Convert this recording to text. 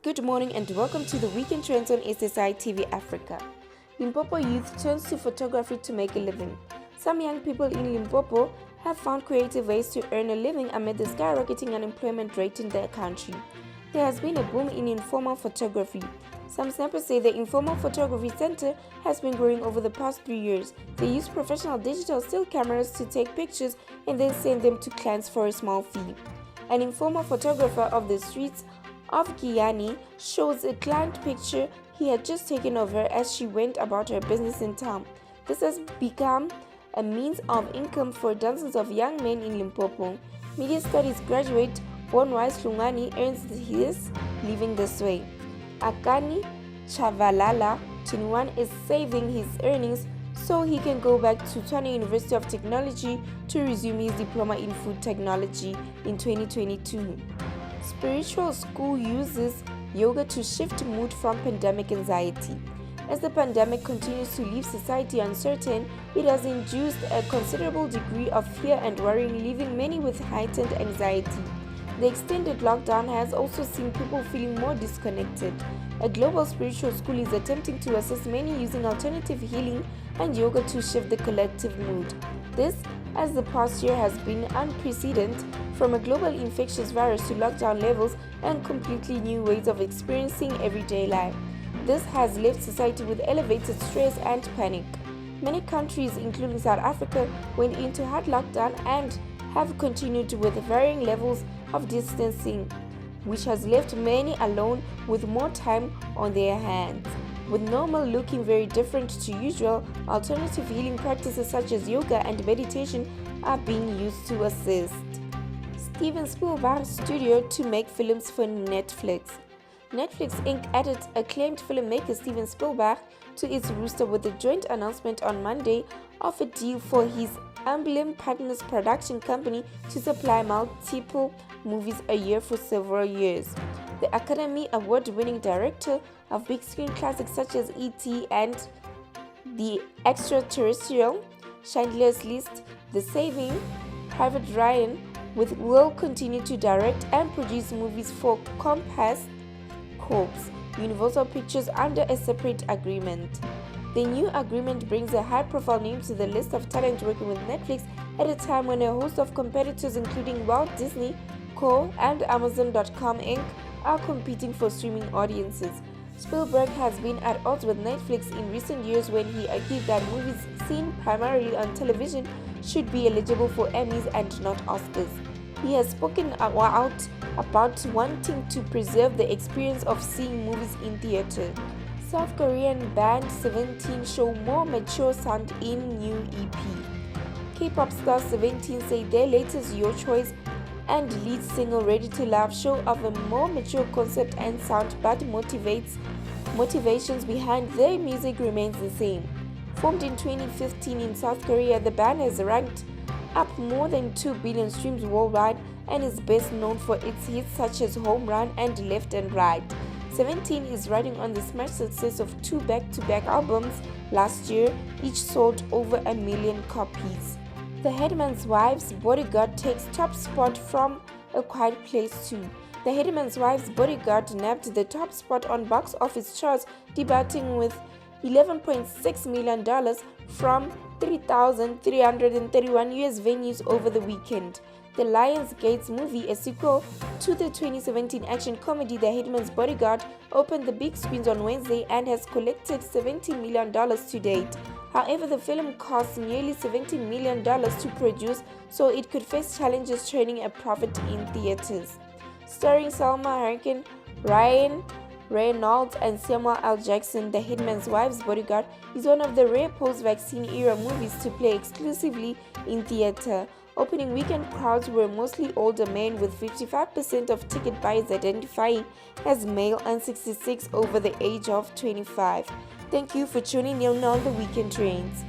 Good morning and welcome to the Weekend Trends on SSI TV Africa. Limpopo youth turns to photography to make a living. Some young people in Limpopo have found creative ways to earn a living amid the skyrocketing unemployment rate in their country. There has been a boom in informal photography. Some snappers say the Informal Photography Center has been growing over the past 3 years. They use professional digital still cameras to take pictures and then send them to clients for a small fee. An informal photographer of the streets of Giyani shows a client picture he had just taken of her as she went about her business in town. This has become a means of income for dozens of young men in Limpopo. Media studies graduate Bonwise Lungani earns his living this way. Akani Chavalala, 21, is saving his earnings so he can go back to Tshwane University of Technology to resume his diploma in food technology in 2022. Spiritual School uses yoga to shift mood from pandemic anxiety. As the pandemic continues to leave society uncertain, it has induced a considerable degree of fear and worry, leaving many with heightened anxiety. The extended lockdown has also seen people feeling more disconnected. A global spiritual school is attempting to assist many using alternative healing and yoga to shift the collective mood. This, as the past year has been unprecedented, from a global infectious virus to lockdown levels and completely new ways of experiencing everyday life. This has left society with elevated stress and panic. Many countries, including South Africa, went into hard lockdown and have continued with varying levels of distancing, which has left many alone with more time on their hands. With normal looking very different to usual, alternative healing practices such as yoga and meditation are being used to assist. Steven Spielberg's studio to make films for Netflix. Netflix Inc. added acclaimed filmmaker Steven Spielberg to its roster with a joint announcement on Monday of a deal for his Amblin Partners production company to supply multiple movies a year for several years. The Academy Award-winning director of big screen classics such as E.T. and The Extraterrestrial, Schindler's List, The Saving Private Ryan, will continue to direct and produce movies for Compass Corps Universal Pictures under a separate agreement. The new agreement brings a high-profile name to the list of talent working with Netflix at a time when a host of competitors including Walt Disney Co. and Amazon.com Inc. are competing for streaming audiences. Spielberg has been at odds with Netflix in recent years when he argued that movies seen primarily on television should be eligible for Emmys and not Oscars. He has spoken out about wanting to preserve the experience of seeing movies in theater. South Korean band 17 show more mature sound in new EP. K-pop star 17 say their latest Your Choice and lead single Ready to Love show of a more mature concept and sound, but motivations behind their music remains the same. Formed in 2015 in South Korea, the band has ranked up more than 2 billion streams worldwide and is best known for its hits such as Home Run and Left and Right. 17 is riding on the smash success of 2 back-to-back albums last year, each sold over 1 million copies. The Headman's Wife's Bodyguard takes top spot from A Quiet Place 2. The Headman's Wife's Bodyguard nabbed the top spot on box office charts, debuting with $11.6 million from 3,331 US venues over the weekend. The Lionsgate's movie, a sequel to the 2017 action comedy The Headman's Bodyguard, opened the big screens on Wednesday and has collected $70 million to date. However, the film cost nearly $70 million to produce, so it could face challenges turning a profit in theaters. Starring Salma Hayek, Ryan Reynolds and Samuel L. Jackson, The Headman's Wife's Bodyguard is one of the rare post-vaccine era movies to play exclusively in theater. Opening weekend crowds were mostly older men, with 55% of ticket buyers identifying as male and 66% over the age of 25. Thank you for tuning in on the Weekend Trends.